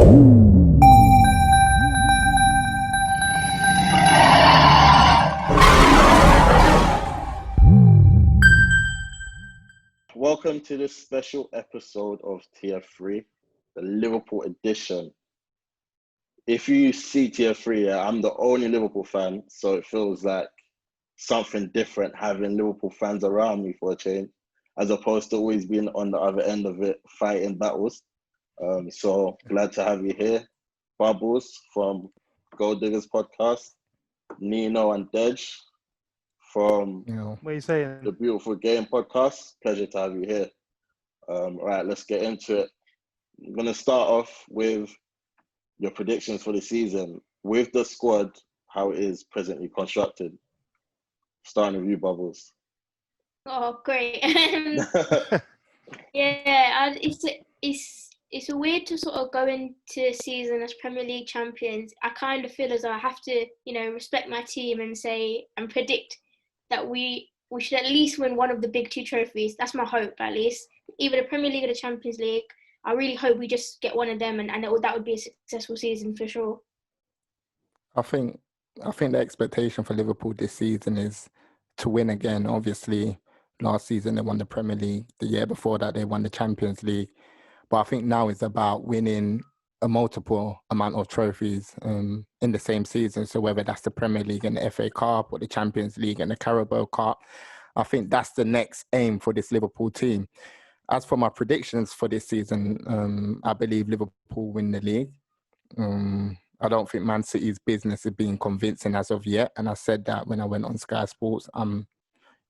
Welcome to this special episode of TF3, the Liverpool edition. If you see TF3, I'm the only Liverpool fan, so it feels like something different having Liverpool fans around me for a change, as opposed to always being on the other end of it, fighting battles. So glad to have you here. Bubbles from Goaldiggers podcast, Nino and Dej from What are you saying? the Beautiful Game podcast. Pleasure to have you here. All right, let's get into it. I'm going to start off with your predictions for the season. With the squad, how it is presently constructed. Starting with you, Bubbles. Oh, great. It's weird to sort of go into the season as Premier League champions. I kind of feel as though I have to, respect my team and say and predict that we should at least win one of the big two trophies. That's my hope, at least. Either the Premier League or the Champions League. I really hope we just get one of them, and that would be a successful season for sure. I think the expectation for Liverpool this season is to win again. Obviously, last season they won the Premier League. The year before that, they won the Champions League. But I think now it's about winning a multiple amount of trophies in the same season. So whether that's the Premier League and the FA Cup or the Champions League and the Carabao Cup, I think that's the next aim for this Liverpool team. As for my predictions for this season, I believe Liverpool win the league. I don't think Man City's business is being convincing as of yet. And I said that when I went on Sky Sports. I'm,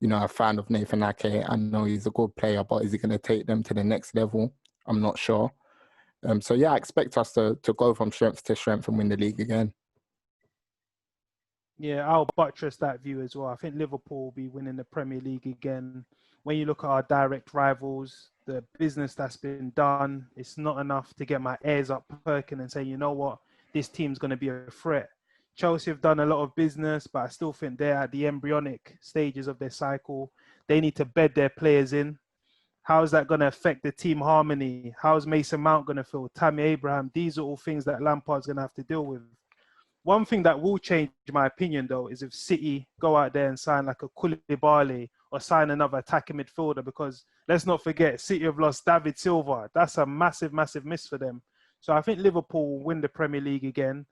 a fan of Nathan Ake. I know he's a good player, but is he going to take them to the next level? I'm not sure. I expect us to go from strength to strength and win the league again. Yeah, I'll buttress that view as well. I think Liverpool will be winning the Premier League again. When you look at our direct rivals, the business that's been done, it's not enough to get my ears up perking and say, you know what, this team's going to be a threat. Chelsea have done a lot of business, but I still think they're at the embryonic stages of their cycle. They need to bed their players in. How is that going to affect the team harmony? How's Mason Mount going to feel? Tammy Abraham? These are all things that Lampard's going to have to deal with. One thing that will change my opinion, though, is if City go out there and sign like a Koulibaly or sign another attacking midfielder, because let's not forget, City have lost David Silva. That's a massive, massive miss for them. So I think Liverpool will win the Premier League again.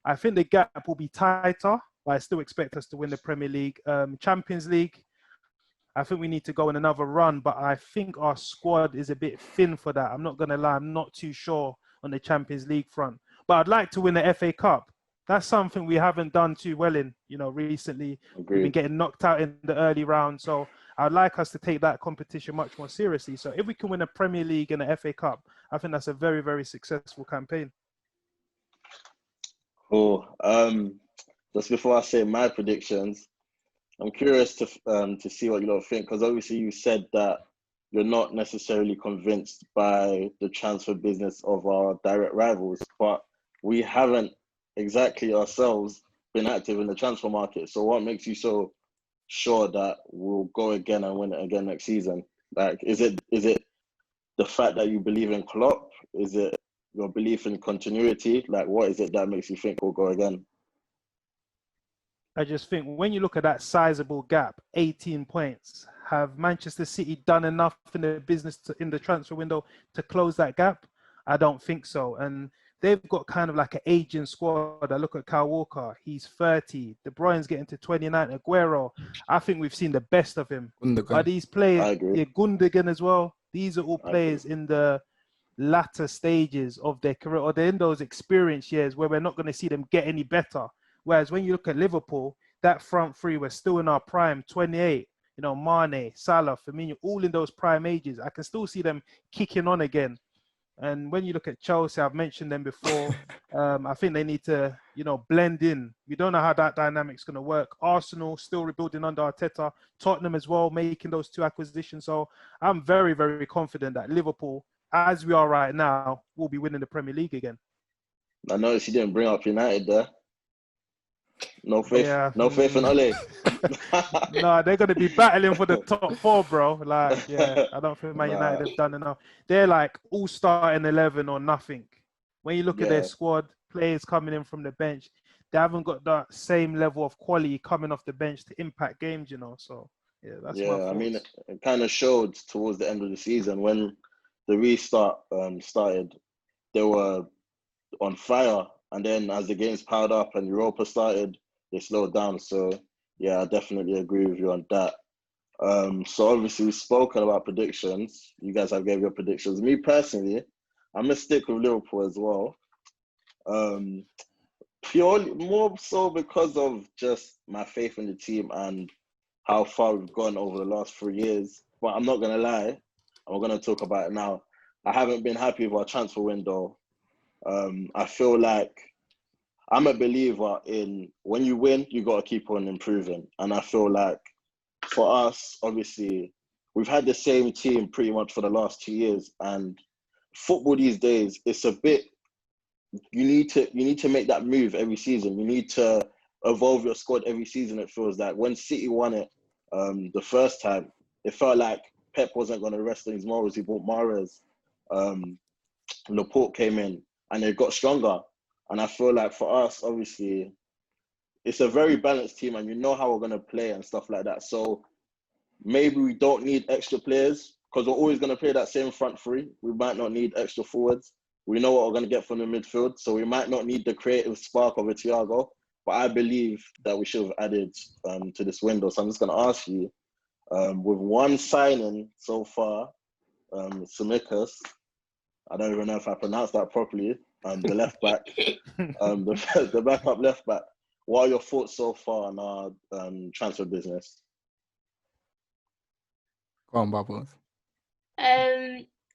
I think the gap will be tighter, but I still expect us to win the Premier League. Champions League, I think we need to go on another run, but I think our squad is a bit thin for that. I'm not going to lie, I'm not too sure on the Champions League front. But I'd like to win the FA Cup. That's something we haven't done too well in, recently. Agreed. We've been getting knocked out in the early round. So I'd like us to take that competition much more seriously. So if we can win a Premier League and a FA Cup, I think that's a very, very successful campaign. Cool. Just before I say my predictions, I'm curious to see what you lot think, because obviously you said that you're not necessarily convinced by the transfer business of our direct rivals, but we haven't exactly ourselves been active in the transfer market. So what makes you so sure that we'll go again and win it again next season? Like, is it the fact that you believe in Klopp? Is it your belief in continuity? Like, what is it that makes you think we'll go again? I just think when you look at that sizable gap, 18 points, have Manchester City done enough in the business in the transfer window to close that gap? I don't think so. And they've got kind of like an aging squad. I look at Kyle Walker, he's 30. De Bruyne's getting to 29. Aguero, I think we've seen the best of him. Gundogan. Are these players? Yeah, Gundogan as well. These are all players in the latter stages of their career, or they're in those experience years where we're not going to see them get any better. Whereas when you look at Liverpool, that front three, we're still in our prime, 28. Mane, Salah, Firmino, all in those prime ages. I can still see them kicking on again. And when you look at Chelsea, I've mentioned them before. I think they need to, blend in. We don't know how that dynamic's going to work. Arsenal still rebuilding under Arteta. Tottenham as well, making those two acquisitions. So I'm very, very confident that Liverpool, as we are right now, will be winning the Premier League again. I noticed you didn't bring up United there. No faith. Yeah. No faith in Ole. No, they're going to be battling for the top four, bro. I don't think Man United have done enough. They're like all starting 11 or nothing. when you look at their squad, players coming in from the bench, they haven't got that same level of quality coming off the bench to impact games, So, yeah, that's my thoughts. I mean, it kind of showed towards the end of the season when the restart started, they were on fire. And then as the games piled up and Europa started, they slowed down. So, yeah, I definitely agree with you on that. So obviously we've spoken about predictions. You guys have gave your predictions. Me personally, I'm going to stick with Liverpool as well. Purely more so because of just my faith in the team and how far we've gone over the last 3 years. But I'm not going to lie, I'm going to talk about it now. I haven't been happy with our transfer window. I feel like I'm a believer in when you win, you got to keep on improving. And I feel like for us, obviously, we've had the same team pretty much for the last 2 years. And football these days, it's a bit, you need to make that move every season. You need to evolve your squad every season. It feels like when City won it the first time, it felt like Pep wasn't going to rest on his morals. He bought Mahrez. Laporte came in and it got stronger. And I feel like for us, obviously, it's a very balanced team and you know how we're going to play and stuff like that. So maybe we don't need extra players because we're always going to play that same front three. We might not need extra forwards. We know what we're going to get from the midfield. So we might not need the creative spark of a Thiago. But I believe that we should have added to this window. So I'm just going to ask you, with one signing so far, Tsimikas, I don't even know if I pronounced that properly, the left back, the backup left back. What are your thoughts so far on our transfer business? Go on, Bubbles.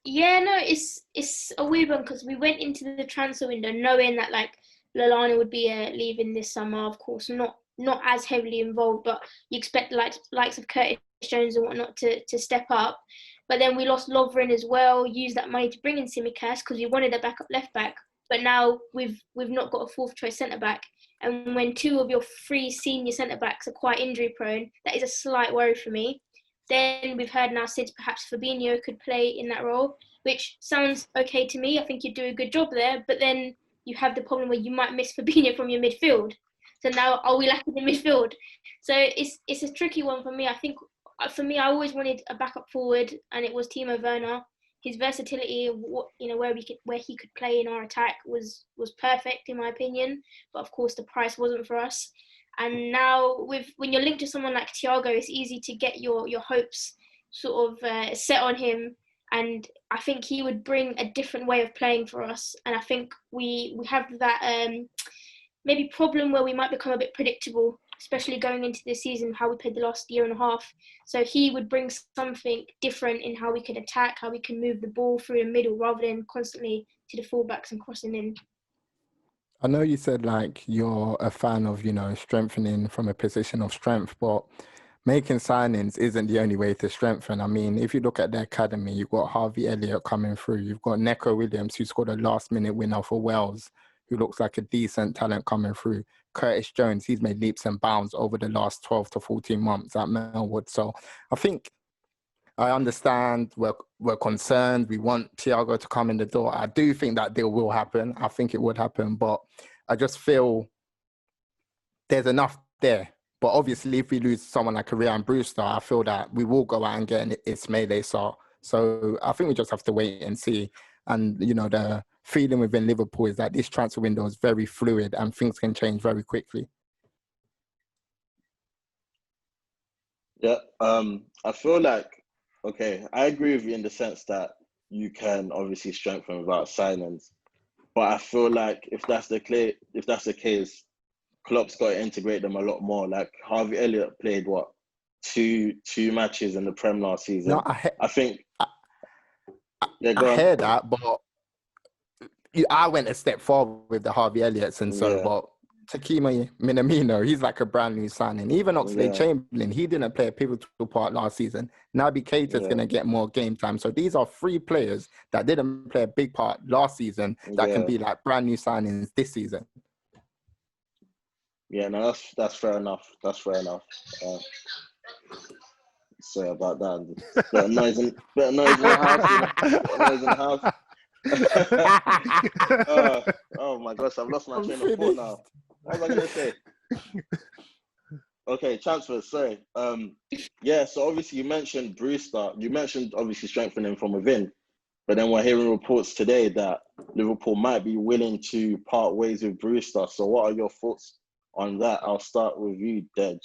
Yeah, no, it's a weird one because we went into the transfer window knowing that like Lallana would be leaving this summer. Of course, not as heavily involved, but you expect likes of Curtis Jones and whatnot to step up. But then we lost Lovren as well. Used that money to bring in Tsimikas because we wanted a backup left back. But now we've not got a fourth choice centre back. And when 2 of your 3 senior centre backs are quite injury prone, that is a slight worry for me. Then we've heard now since perhaps Fabinho could play in that role, which sounds okay to me. I think you'd do a good job there. But then you have the problem where you might miss Fabinho from your midfield. So now are we lacking in midfield? So it's a tricky one for me. I think for me, I always wanted a backup forward, and it was Timo Werner. His versatility, where he could play in our attack was perfect in my opinion. But of course, the price wasn't for us. And now when you're linked to someone like Thiago, it's easy to get your hopes sort of set on him. And I think he would bring a different way of playing for us. And I think we have that maybe problem where we might become a bit predictable, especially going into this season, how we played the last year and a half. So he would bring something different in how we can attack, how we can move the ball through the middle rather than constantly to the fullbacks and crossing in. I know you said like you're a fan of, strengthening from a position of strength, but making signings isn't the only way to strengthen. I mean, if you look at the academy, you've got Harvey Elliott coming through. You've got Neco Williams, who scored a last-minute winner for Wales, who looks like a decent talent coming through. Curtis Jones, he's made leaps and bounds over the last 12 to 14 months at Melwood. So I think I understand we're concerned. We want Thiago to come in the door. I do think that deal will happen. I think it would happen, but I just feel there's enough there. But obviously, if we lose someone like Rhian Brewster, I feel that we will go out and get an Ismail Sarr. So I think we just have to wait and see. And, the feeling within Liverpool is that this transfer window is very fluid and things can change very quickly. Yeah, I feel like, okay, I agree with you in the sense that you can obviously strengthen without signings. But I feel like if that's the case, Klopp's got to integrate them a lot more. Like Harvey Elliott played two matches in the Prem last season. No, I think. I hear that, but I went a step forward with the Harvey Elliott's and so, but Takima Minamino, he's like a brand new signing. Even Oxlade-Chamberlain, he didn't play a pivotal part last season. Naby Keita's going to get more game time. So these are 3 players that didn't play a big part last season that can be like brand new signings this season. Yeah, no, that's fair enough. That's fair enough. Sorry about that. Bit of noise in the house. Bit of noise in the house. Oh my gosh, I've lost my I'm train of thought now. finished. What was I gonna say? Okay, transfers. Sorry. Yeah. So obviously you mentioned Brewster. You mentioned obviously strengthening from within, but then we're hearing reports today that Liverpool might be willing to part ways with Brewster. So what are your thoughts on that? I'll start with you, Dej.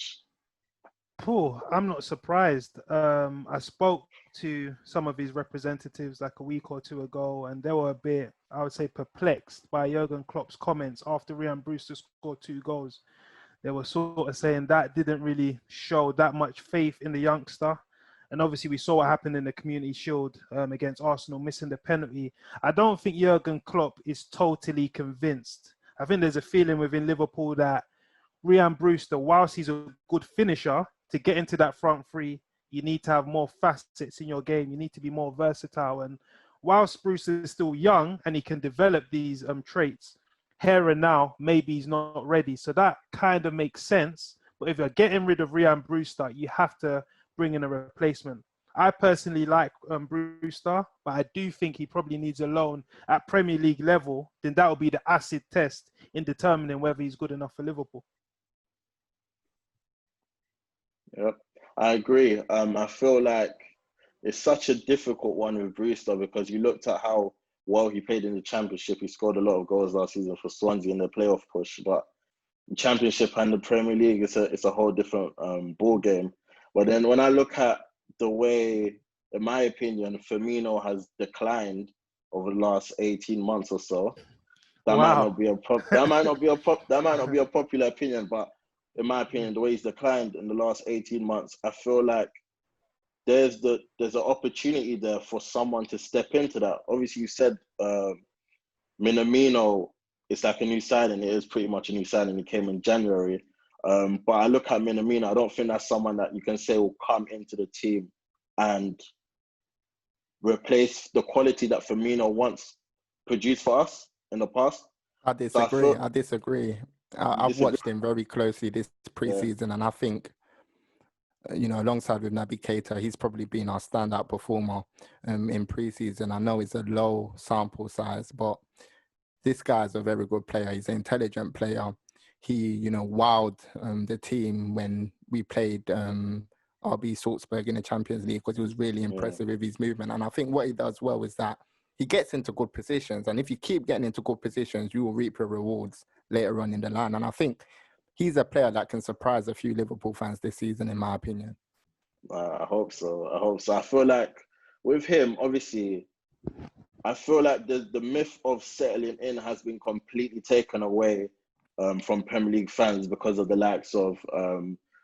Poor, I'm not surprised. I spoke to some of his representatives like a week or two ago, and they were a bit, I would say, perplexed by Jurgen Klopp's comments after Rhian Brewster scored 2 goals. They were sort of saying that didn't really show that much faith in the youngster. And obviously, we saw what happened in the Community Shield against Arsenal, missing the penalty. I don't think Jurgen Klopp is totally convinced. I think there's a feeling within Liverpool that Rhian Brewster, whilst he's a good finisher, to get into that front three, you need to have more facets in your game. You need to be more versatile. And whilst Brewster is still young and he can develop these traits, here and now, maybe he's not ready. So that kind of makes sense. But if you're getting rid of Rhian Brewster, you have to bring in a replacement. I personally like Brewster, but I do think he probably needs a loan at Premier League level. Then that will be the acid test in determining whether he's good enough for Liverpool. Yep, I agree. I feel like it's such a difficult one with Brewster because you looked at how well he played in the Championship. He scored a lot of goals last season for Swansea in the playoff push, but the Championship and the Premier League, it's a whole different ball game. But then when I look at the way, in my opinion, Firmino has declined over the last 18 months or so, that might not be a popular opinion, but in my opinion, the way he's declined in the last 18 months, I feel like there's an opportunity there for someone to step into that. Obviously, you said Minamino, it's like a new signing. It is pretty much a new signing. He came in January. But I look at Minamino, I don't think that's someone that you can say will come into the team and replace the quality that Firmino once produced for us in the past. I disagree. I disagree. I've disagree? watched him very closely this preseason, and I think, alongside with Naby Keita, he's probably been our standout performer in preseason. I know it's a low sample size, but this guy's a very good player. He's an intelligent player. He, wowed the team when we played RB Salzburg in the Champions League because he was really impressive with his movement. And I think what he does well is that he gets into good positions. And if you keep getting into good positions, you will reap your rewards later on in the line. And I think he's a player that can surprise a few Liverpool fans this season, in my opinion. I hope so. I feel like with him, obviously, I feel like the myth of settling in has been completely taken away from Premier League fans because of the likes of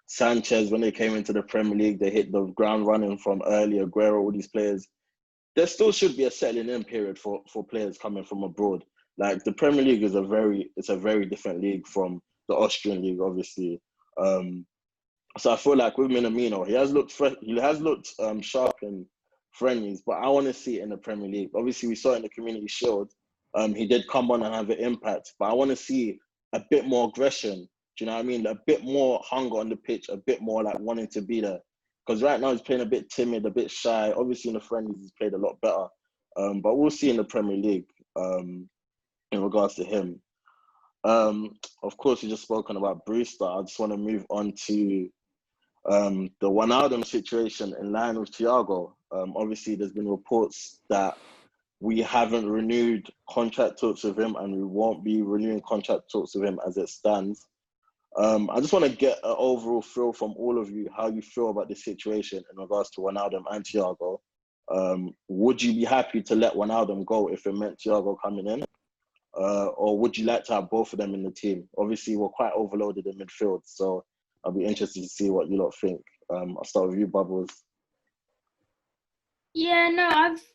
Sanchez. When they came into the Premier League, they hit the ground running from early. Aguero, all these players. There still should be a settling in period for players coming from abroad. Like the Premier League is a very different league from the Austrian league, obviously. So I feel like with Minamino, he has looked sharp in friendlies, but I want to see it in the Premier League. Obviously, we saw it in the Community Shield. He did come on and have an impact, but I want to see a bit more aggression. Do you know what I mean? A bit more hunger on the pitch, a bit more like wanting to be there. Because right now he's playing a bit timid, a bit shy. Obviously in the friendlies he's played a lot better. But we'll see in the Premier League in regards to him. Of course, we just spoken about Brewster. I just want to move on to the Wijnaldum situation in line with Thiago. Obviously, there's been reports that we haven't renewed contract talks with him and we won't be renewing contract talks with him as it stands. I just want to get an overall feel from all of you, how you feel about this situation in regards to Wijnaldum and Thiago. Would you be happy to let Wijnaldum go if it meant Thiago coming in? Or would you like to have both of them in the team? Obviously, we're quite overloaded in midfield, so I'll be interested to see what you lot think. I'll start with you, Bubbles. Yeah, no,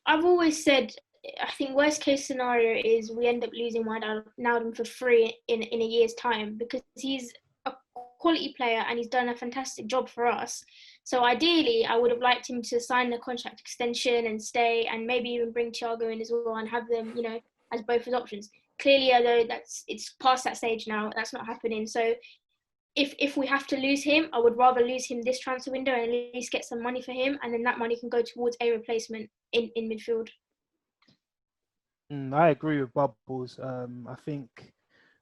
I've always said, I think worst case scenario is we end up losing Wijnaldum for free in a year's time because he's a quality player and he's done a fantastic job for us. So ideally, I would have liked him to sign the contract extension and stay, and maybe even bring Thiago in as well and have them, as both as options. Clearly, although it's past that stage now, that's not happening. So if we have to lose him, I would rather lose him this transfer window and at least get some money for him, and then that money can go towards a replacement in midfield. I agree with Bubbles. I think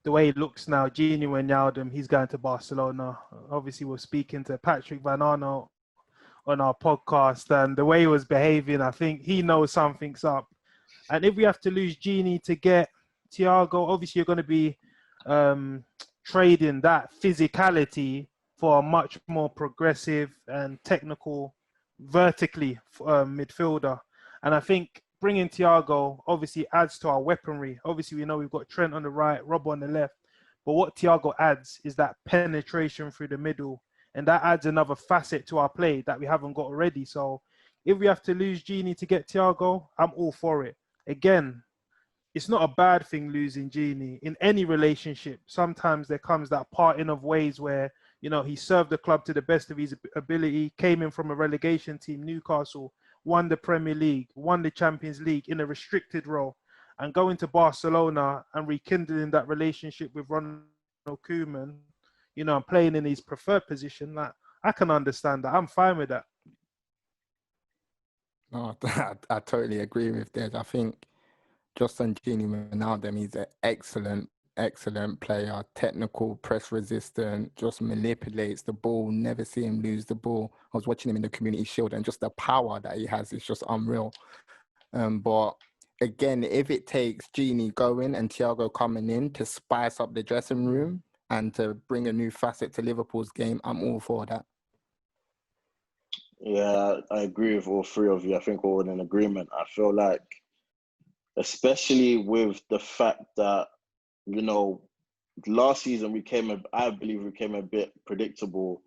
the way it looks now, Gini Wijnaldum, he's going to Barcelona. Obviously, we're speaking to Patrick Van Arno on our podcast, and the way he was behaving, I think he knows something's up. And if we have to lose Gini to get Thiago, obviously you're going to be trading that physicality for a much more progressive and technical, vertically midfielder. And I think bringing Thiago obviously adds to our weaponry. Obviously, we know we've got Trent on the right, Rob on the left. But what Thiago adds is that penetration through the middle. And that adds another facet to our play that we haven't got already. So if we have to lose Gini to get Thiago, I'm all for it. Again, it's not a bad thing losing Gini. In any relationship, sometimes there comes that parting of ways where, you know, he served the club to the best of his ability, came in from a relegation team, Newcastle, won the Premier League, won the Champions League in a restricted role, and going to Barcelona and rekindling that relationship with Ronald Koeman, you know, and playing in his preferred position, like, I can understand that. I'm fine with that. No, I totally agree with that. I think just on Gini Wijnaldum, he's an excellent player, technical, press resistant, just manipulates the ball, never see him lose the ball. I was watching him in the Community Shield, and just the power that he has is just unreal. But again, if it takes Gini going and Thiago coming in to spice up the dressing room and to bring a new facet to Liverpool's game, I'm all for that. Yeah, I agree with all three of you. I think we're in agreement. I feel like, especially with the fact that, you know, last season I believe we came a bit predictable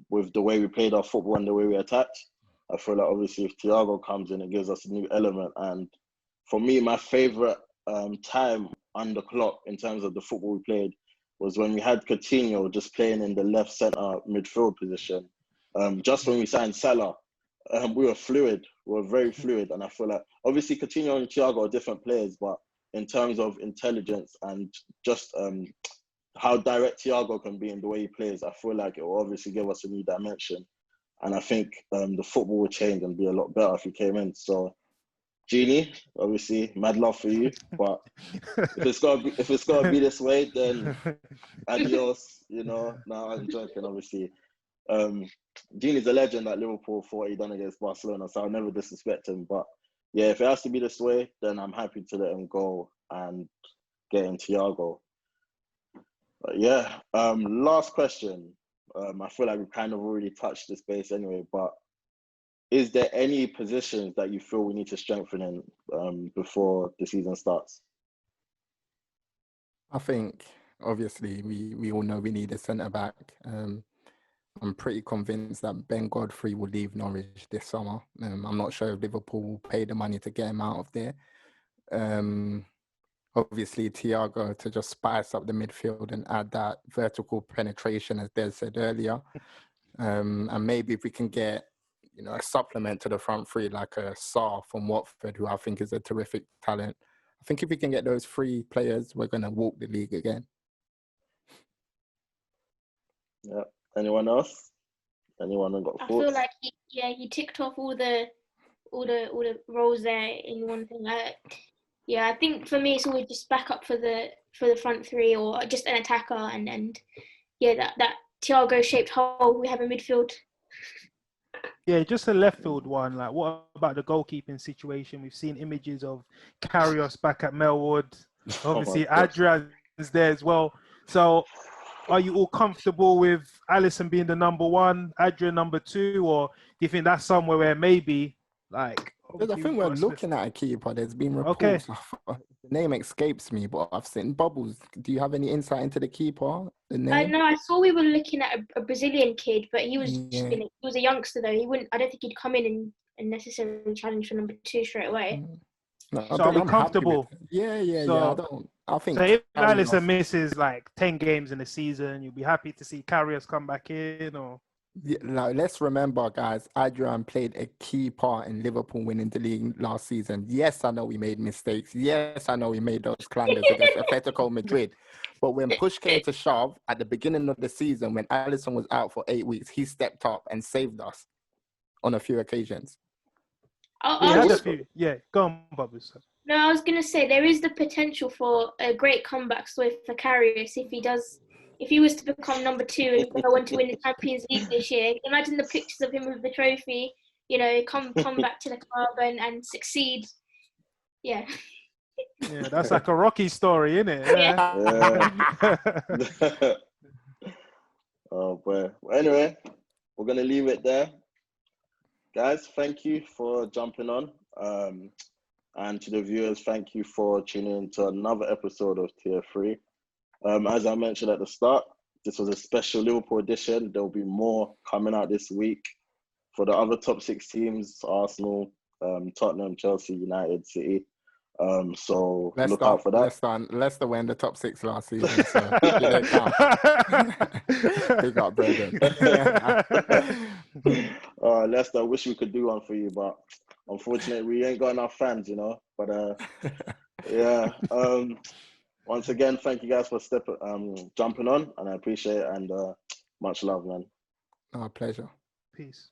with the way we played our football and the way we attacked. I feel like obviously if Thiago comes in, it gives us a new element. And for me, my favourite time on the clock in terms of the football we played was when we had Coutinho just playing in the left centre midfield position. Just when we signed Salah, we were fluid. We were very fluid. And I feel like obviously Coutinho and Thiago are different players, but in terms of intelligence and just how direct Thiago can be in the way he plays, I feel like it will obviously give us a new dimension. And I think the football will change and be a lot better if he came in. So, Genie, obviously, mad love for you. But if it's gotta be this way, then adios. You know, no, I'm joking. Obviously, Genie's a legend at Liverpool for what he done against Barcelona, so I'll never disrespect him. But yeah, if it has to be this way, then I'm happy to let him go and get in Thiago. But yeah, last question. I feel like we've kind of already touched this base anyway, but is there any positions that you feel we need to strengthen in before the season starts? I think, obviously, we all know we need a centre-back. I'm pretty convinced that Ben Godfrey will leave Norwich this summer. I'm not sure if Liverpool will pay the money to get him out of there. Obviously, Thiago to just spice up the midfield and add that vertical penetration, as Des said earlier. And maybe if we can get, you know, a supplement to the front three, like a Sarr from Watford, who I think is a terrific talent. I think if we can get those three players, we're going to walk the league again. Yeah. Anyone else? Anyone got thoughts? I feel like he ticked off all the roles there in one thing. I think for me it's always just back up for the front three or just an attacker and that Thiago shaped hole we have in midfield. Yeah, just a left field one. Like, what about the goalkeeping situation? We've seen images of Karius back at Melwood. Obviously, Adrian's there as well. So, are you all comfortable with Alisson being the number one, Adrian number two, or do you think that's somewhere where maybe, like... I think we're looking at a keeper. There's been reports. Okay. The name escapes me, but I've seen Bubbles. Do you have any insight into the keeper? The name? No, I saw we were looking at a Brazilian kid, but he was he was a youngster though. He wouldn't. I don't think he'd come in and necessarily challenge for number two straight away. No, so I'm comfortable. Yeah. I think. So if Alisson misses like 10 games in the season, you'll be happy to see Karius come back in, or? Yeah, now let's remember, guys, Adrian played a key part in Liverpool winning the league last season. Yes, I know we made mistakes. Yes, I know we made those clangers against Atletico Madrid. But when push came to shove at the beginning of the season, when Alisson was out for 8 weeks, he stepped up and saved us on a few occasions. Yeah, go on, Bubbles. No, I was gonna say there is the potential for a great comeback story for Karius if he was to become number 2 and go on to win the Champions League this year. Imagine the pictures of him with the trophy. You know, come back to the club and succeed. Yeah. Yeah, that's like a Rocky story, isn't it? Yeah. Oh boy. Well, anyway, we're gonna leave it there, guys. Thank you for jumping on. And to the viewers, thank you for tuning in to another episode of TF3. As I mentioned at the start, this was a special Liverpool edition. There'll be more coming out this week for the other top 6 teams: Arsenal, Tottenham, Chelsea, United, City. So look out for that. Leicester were in the top 6 last season, so do they count? Big up, Brendan. Leicester, I wish we could do one for you, but unfortunately, we ain't got enough fans, you know. But yeah. Once again, thank you guys for jumping on, and I appreciate it. And much love, man. Our pleasure. Peace.